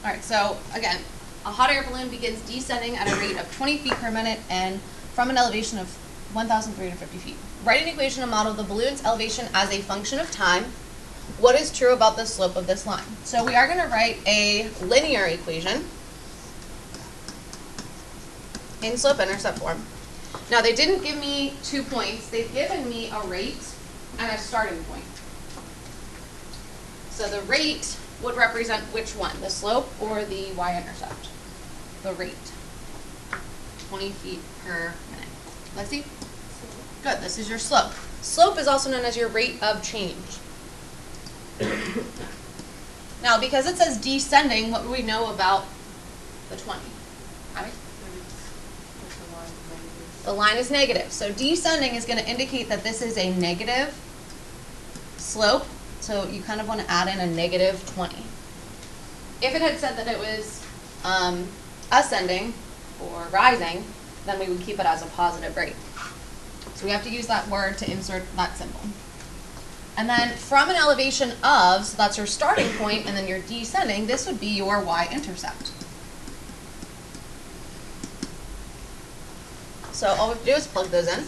All right, so again, a hot air balloon begins descending at a rate of 20 feet per minute and from an elevation of 1,350 feet. Write an equation to model the balloon's elevation as a function of time. What is true about the slope of this line? So we are going to write a linear equation in slope-intercept form. Now, they didn't give me 2 points. They've given me a rate and a starting point. So the rate would represent which one, the slope or the y-intercept? The rate. 20 feet per minute. Lexi? Good, this is your slope. Slope is also known as your rate of change. Now, because it says descending, what do we know about the 20? Abby? The line is negative. So descending is going to indicate that this is a negative slope. So you kind of want to add in a negative 20. If it had said that it was ascending or rising, then we would keep it as a positive rate. So we have to use that word to insert that symbol. And then from an elevation of, so that's your starting point, and then you're descending, this would be your y-intercept. So all we have to do is plug those in.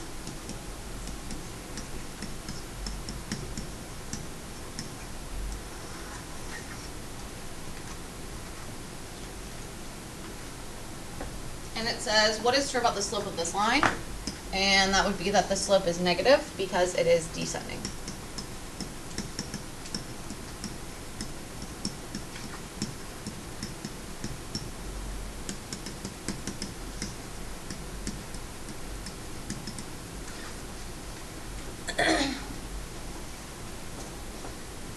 And it says, what is true about the slope of this line? And that would be that the slope is negative because it is descending.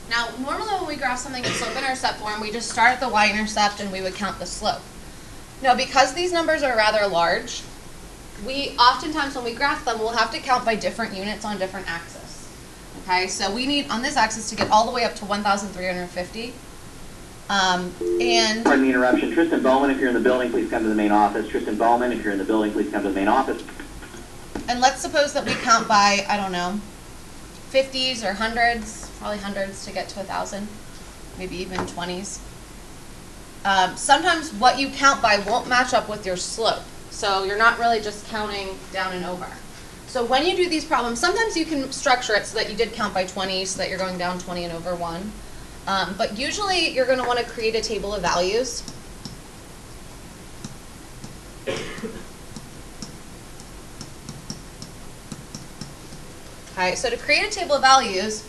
Now, normally when we graph something in slope-intercept form, we just start at the y-intercept and we would count the slope. Now, because these numbers are rather large, we oftentimes when we graph them, we'll have to count by different units on different axes. Okay, so we need on this axis to get all the way up to 1,350. Pardon the interruption. Tristan Bowman, if you're in the building, please come to the main office. Tristan Bowman, if you're in the building, please come to the main office. And let's suppose that we count by, I don't know, 50s or hundreds, probably hundreds to get to 1,000, maybe even 20s. Sometimes what you count by won't match up with your slope. So you're not really just counting down and over. So when you do these problems, sometimes you can structure it so that you did count by 20, so that you're going down 20 and over 1. But usually you're going to want to create a table of values. Okay, so to create a table of values,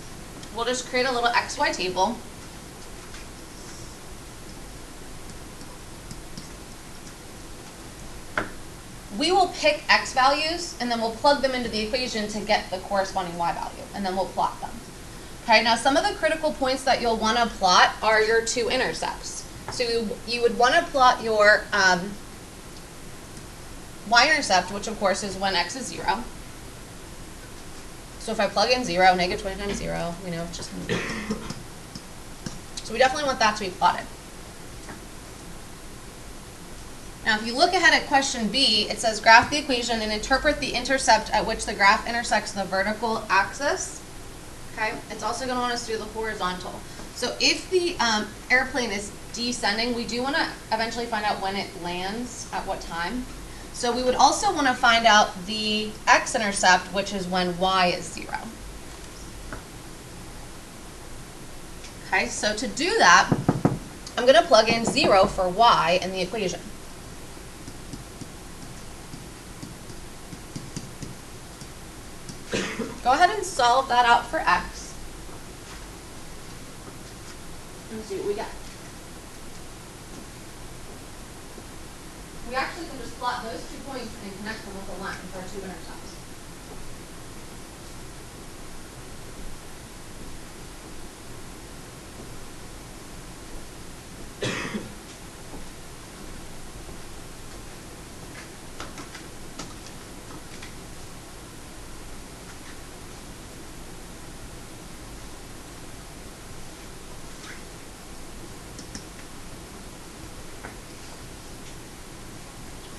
we'll just create a little XY table. We will pick X values, and then we'll plug them into the equation to get the corresponding Y value, and then we'll plot them. Okay, now some of the critical points that you'll want to plot are your two intercepts. So you would want to plot your y-intercept, which of course is when X is 0. So if I plug in 0, negative 20 times 0, we know it's just going to be. So we definitely want that to be plotted. Now, if you look ahead at question B, it says graph the equation and interpret the intercept at which the graph intersects the vertical axis. Okay, it's also going to want us to do the horizontal. So if the airplane is descending, we do want to eventually find out when it lands at what time. So we would also want to find out the x-intercept, which is when y is 0. Okay, so to do that, I'm going to plug in 0 for y in the equation. Go ahead and solve that out for x. And see what we get. We actually can just plot those 2 points and connect them with a line for our two intercepts.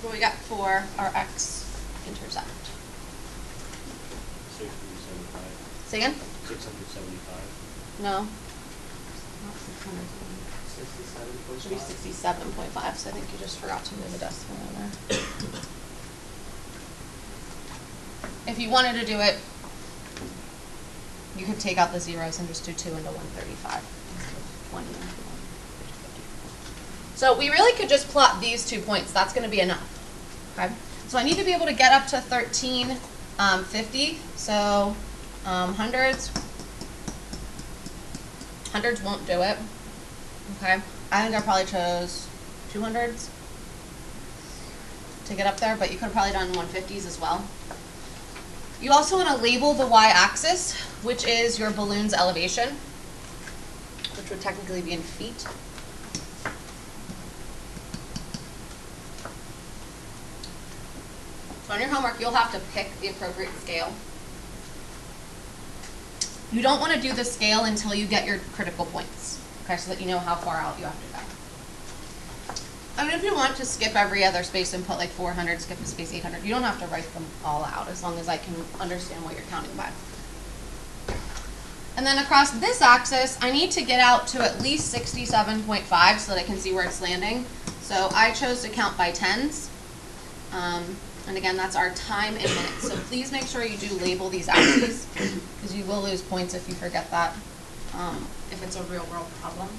What we got for our x-intercept? 675. Say again? 675. No. Not 600. Should be 67.5, so I think you just forgot to move a decimal in there. If you wanted to do it, you could take out the zeros and just do 2 into 135 instead of 20 into 1. So we really could just plot these 2 points. That's going to be enough. Okay. So I need to be able to get up to 1350. So hundreds won't do it. Okay. I think I probably chose 200s to get up there, but you could have probably done 150s as well. You also want to label the y-axis, which is your balloon's elevation, which would technically be in feet. So on your homework, you'll have to pick the appropriate scale. You don't want to do the scale until you get your critical points, okay, so that you know how far out you have to go. I mean, if you want to skip every other space and put like 400, skip a space 800, you don't have to write them all out as long as I can understand what you're counting by. And then across this axis, I need to get out to at least 67.5 so that I can see where it's landing. So I chose to count by tens. And again, that's our time in minutes. So please make sure you do label these axes because you will lose points if you forget that, if it's a real world problem.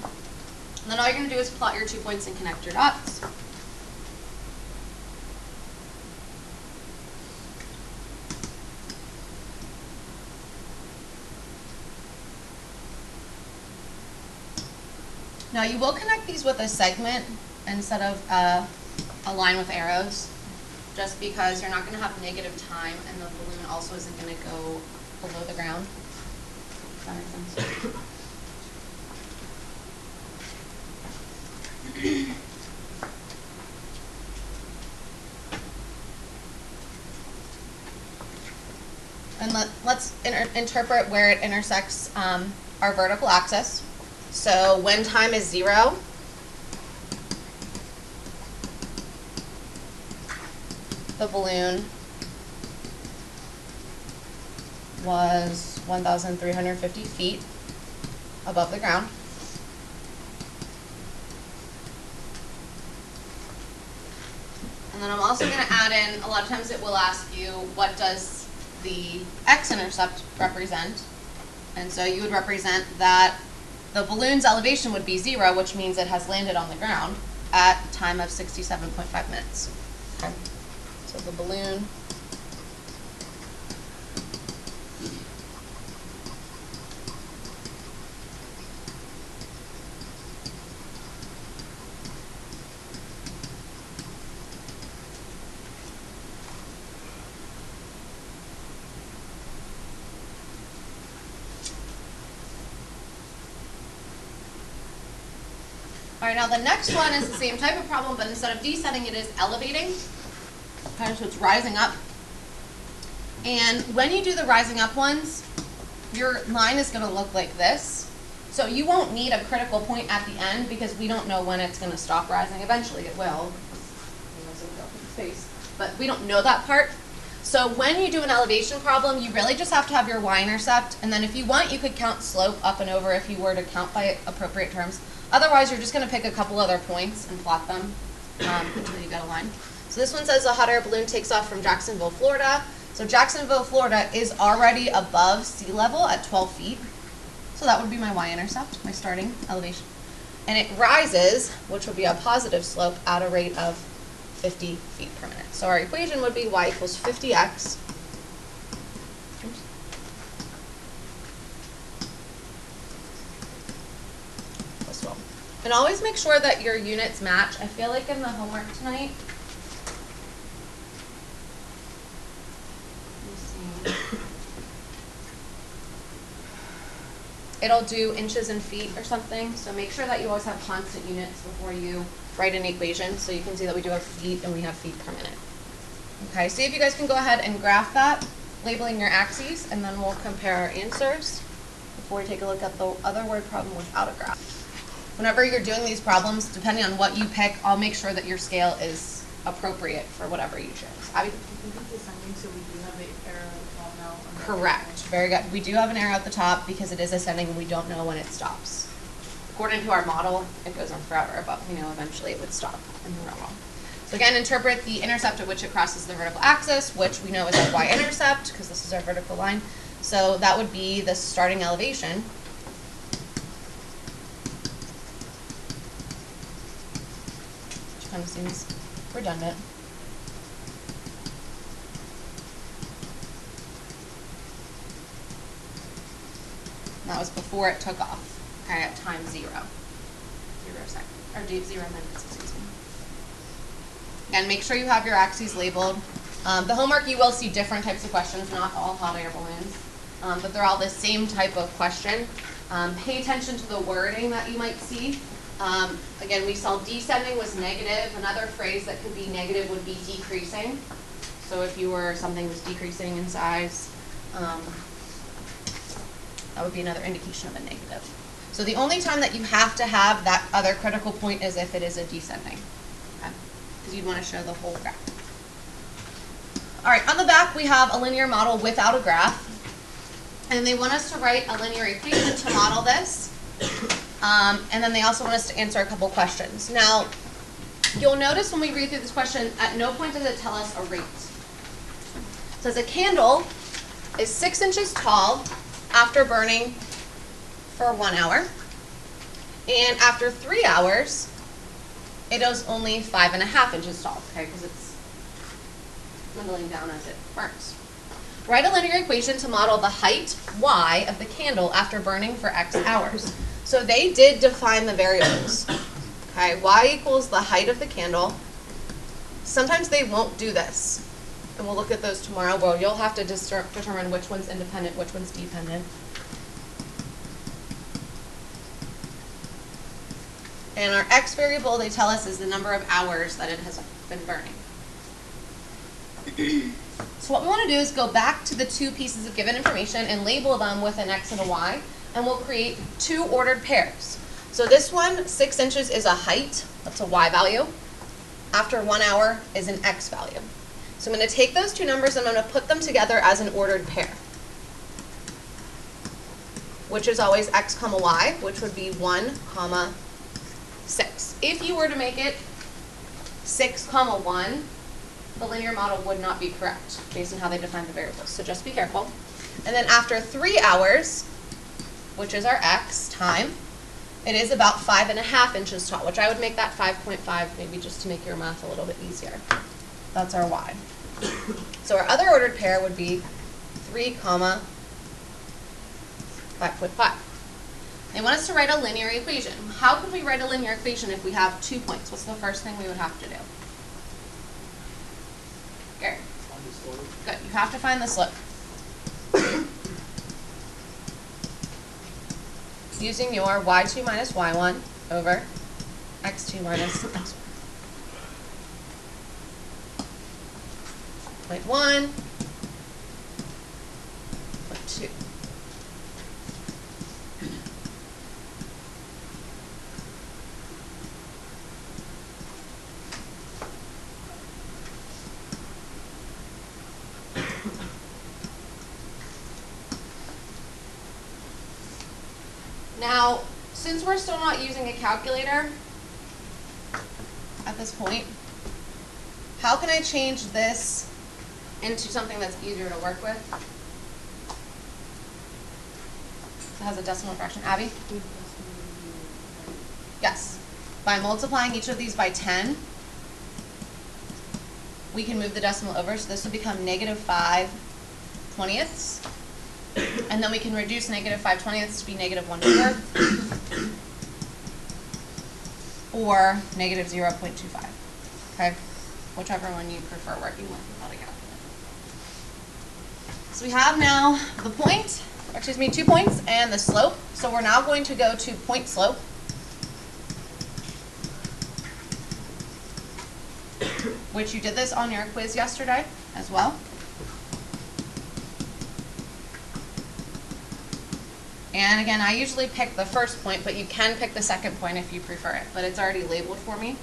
And then all you're going to do is plot your 2 points and connect your dots. Now you will connect these with a segment instead of a line with arrows, just because you're not going to have negative time and the balloon also isn't going to go below the ground. Does that make sense? And let's interpret where it intersects our vertical axis. So when time is 0, the balloon was 1,350 feet above the ground. And then I'm also going to add in, a lot of times it will ask you, what does the x-intercept represent? And so you would represent that the balloon's elevation would be 0, which means it has landed on the ground at a time of 67.5 minutes. Okay. So the balloon All right, now the next one is the same type of problem, but instead of descending, it is elevating. Okay, so it's rising up. And when you do the rising up ones, your line is going to look like this. So you won't need a critical point at the end because we don't know when it's going to stop rising. Eventually it will. But we don't know that part. So when you do an elevation problem, you really just have to have your y-intercept. And then if you want, you could count slope up and over if you were to count by appropriate terms. Otherwise, you're just going to pick a couple other points and plot them until you get a line. So this one says a hot air balloon takes off from Jacksonville, Florida. So Jacksonville, Florida is already above sea level at 12 feet. So that would be my y-intercept, my starting elevation. And it rises, which would be a positive slope, at a rate of 50 feet per minute. So our equation would be y equals 50x plus 12. And always make sure that your units match. I feel like in the homework tonight, it'll do inches and feet or something. So make sure that you always have constant units before you write an equation. So you can see that we do have feet and we have feet per minute. Okay, see if you guys can go ahead and graph that, labeling your axes, and then we'll compare our answers before we take a look at the other word problem without a graph. Whenever you're doing these problems, depending on what you pick, I'll make sure that your scale is appropriate for whatever you choose. Abby? So we do have the arrow at the top now. Correct. Very good. We do have an arrow at the top because it is ascending and we don't know when it stops. according to our model, it goes on forever, but we know eventually it would stop in the real world. So again, interpret the intercept at which it crosses the vertical axis, which we know is our y-intercept, because this is our vertical line. So that would be the starting elevation. Which kind of seems redundant. And that was before it took off, okay, at time 0. 0 second, or 0 minutes, excuse me. Again, make sure you have your axes labeled. The homework, you will see different types of questions, not all hot air balloons, but they're all the same type of question. Pay attention to the wording that you might see. Again, we saw descending was negative. Another phrase that could be negative would be decreasing. So if something was decreasing in size, that would be another indication of a negative. So the only time that you have to have that other critical point is if it is a descending. Because you'd want to show the whole graph. All right, on the back we have a linear model without a graph. And they want us to write a linear equation to model this. And then they also want us to answer a couple questions. Now, you'll notice when we read through this question, at no point does it tell us a rate. It says a candle is 6 inches tall after burning for 1 hour. And after 3 hours, it is only 5.5 inches tall, okay, because it's dwindling down as it burns. Write a linear equation to model the height, y, of the candle after burning for x hours. So they did define the variables. Okay, y equals the height of the candle. Sometimes they won't do this. And we'll look at those tomorrow where you'll have to determine which one's independent, which one's dependent. And our x variable, they tell us, is the number of hours that it has been burning. So what we want to do is go back to the two pieces of given information and label them with an x and a y, and we'll create two ordered pairs. So this one, 6 inches, is a height. That's a y value. After 1 hour is an x value. So I'm going to take those two numbers and I'm going to put them together as an ordered pair, which is always x comma y, which would be 1 comma 6. If you were to make it 6 comma 1, the linear model would not be correct based on how they define the variables. So just be careful. And then after 3 hours, which is our x time, it is about 5.5 inches tall, which I would make that 5.5 maybe just to make your math a little bit easier. That's our y. So our other ordered pair would be 3 comma 5.5. They want us to write a linear equation. How could we write a linear equation if we have 2 points? What's the first thing we would have to do? Gary. Good. You have to find the slope. Using your y2 minus y1 over x2 minus x1. Point 1, point 2. Now, since we're still not using a calculator at this point, how can I change this into something that's easier to work with? It has a decimal fraction. Abby? Yes. By multiplying each of these by 10, we can move the decimal over, so this would become -5/20ths. And then we can reduce -5/20ths to be -1/4 or -0.25. Okay? Whichever one you prefer working with without a calculator. So we have now the point, or excuse me, 2 points and the slope. So we're now going to go to point slope. Which you did this on your quiz yesterday as well. And again, I usually pick the first point, but you can pick the second point if you prefer it, but it's already labeled for me.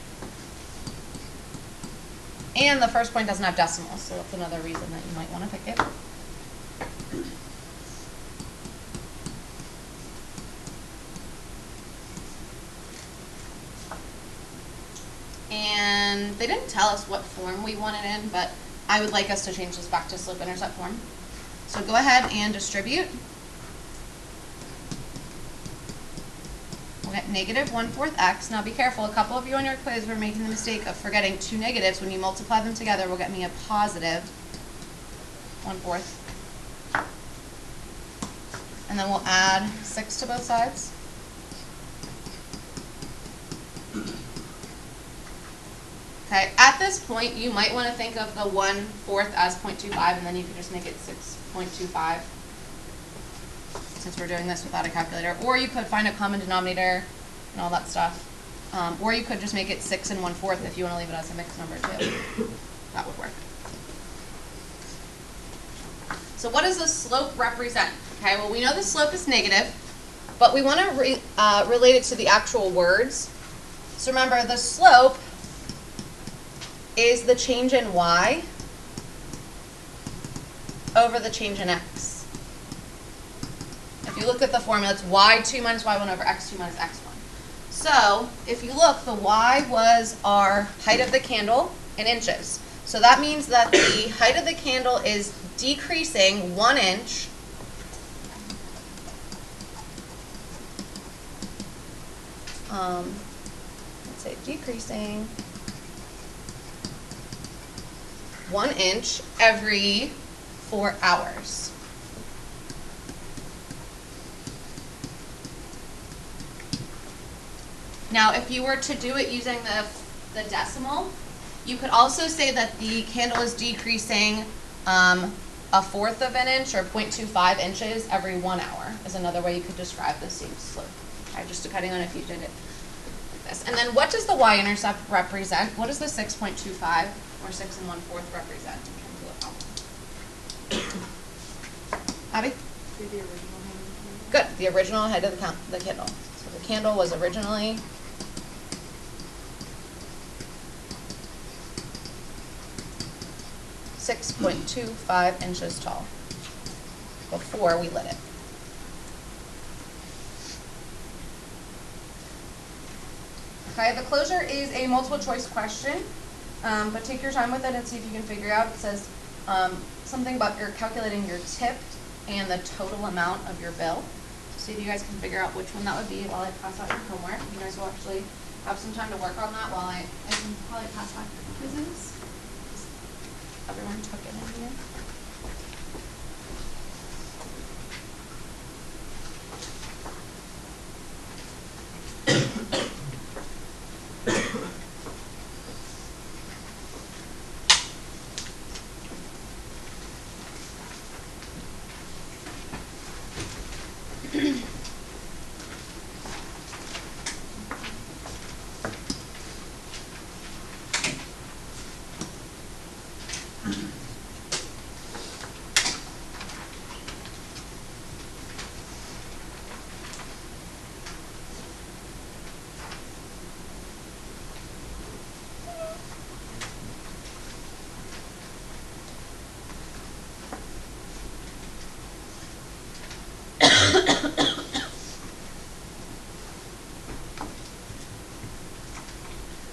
And the first point doesn't have decimals, so that's another reason that you might want to pick it. And they didn't tell us what form we want it in, but I would like us to change this back to slope-intercept form. So go ahead and distribute. We'll get negative 1/4 x. Now be careful, a couple of you on your quiz were making the mistake of forgetting two negatives. When you multiply them together, will get me a positive 1/4. And then we'll add 6 to both sides. Okay, at this point, you might want to think of the 1/4 as 0.25, and then you can just make it 6.25, since we're doing this without a calculator. Or you could find a common denominator and all that stuff. Or you could just make it 6 1/4 if you want to leave it as a mixed number too. That would work. So what does the slope represent? Okay, well, we know the slope is negative, but we want to relate it to the actual words. So remember, the slope is the change in y over the change in x. If you look at the formula, it's y2 minus y1 over x2 minus x1. So if you look, the y was our height of the candle in inches. So that means that the height of the candle is decreasing 1 inch let's say decreasing 1 inch every 4 hours. Now, if you were to do it using the decimal, you could also say that the candle is decreasing 1/4 of an inch, or 0.25 inches every 1 hour, is another way you could describe the same slope. Okay, just depending on if you did it like this. And then what does the y-intercept represent? What does the 6.25 or 6 1/4 represent in terms of the problem? Abby? The original height. Good. The original height of the candle. So the candle was originally 6.25 inches tall before we lit it. Okay, the closure is a multiple choice question, but take your time with it and see if you can figure out. It says something about calculating your tip and the total amount of your bill. So see if you guys can figure out which one that would be while I pass out your homework. You guys will actually have some time to work on that while I can probably pass back your quizzes. Everyone took it in here.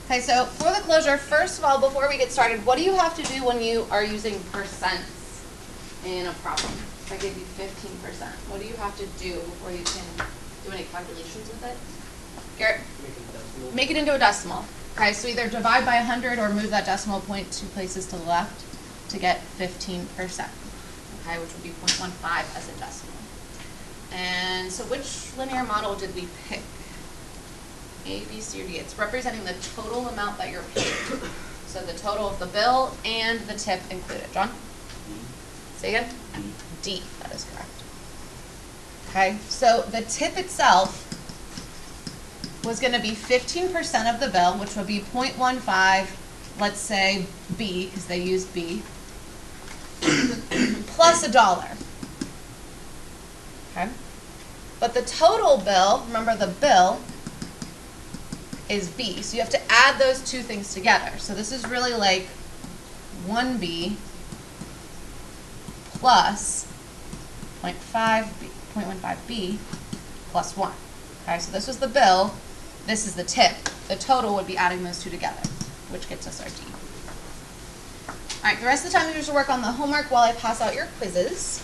Okay, so for the closure, first of all, before we get started, what do you have to do when you are using percents in a problem? If I give you 15%, what do you have to do before you can do any calculations with it? Garrett? Make it into a decimal. Okay, so either divide by 100 or move that decimal point 2 places to the left to get 15%, okay, which would be 0.15 as a decimal. And so which linear model did we pick? A, B, C, or D. It's representing the total amount that you're paying. So the total of the bill and the tip included. John? Say again? D. That is correct. Okay, so the tip itself was going to be 15% of the bill, which would be 0.15, let's say B, because they use B, plus $1. Okay? But the total bill, remember the bill, is B. So you have to add those two things together. So this is really like 1B plus 0.15B plus 1. Okay, so this was the bill, this is the tip. The total would be adding those two together. which gets us our D. All right, the rest of the time you're just to work on the homework while I pass out your quizzes.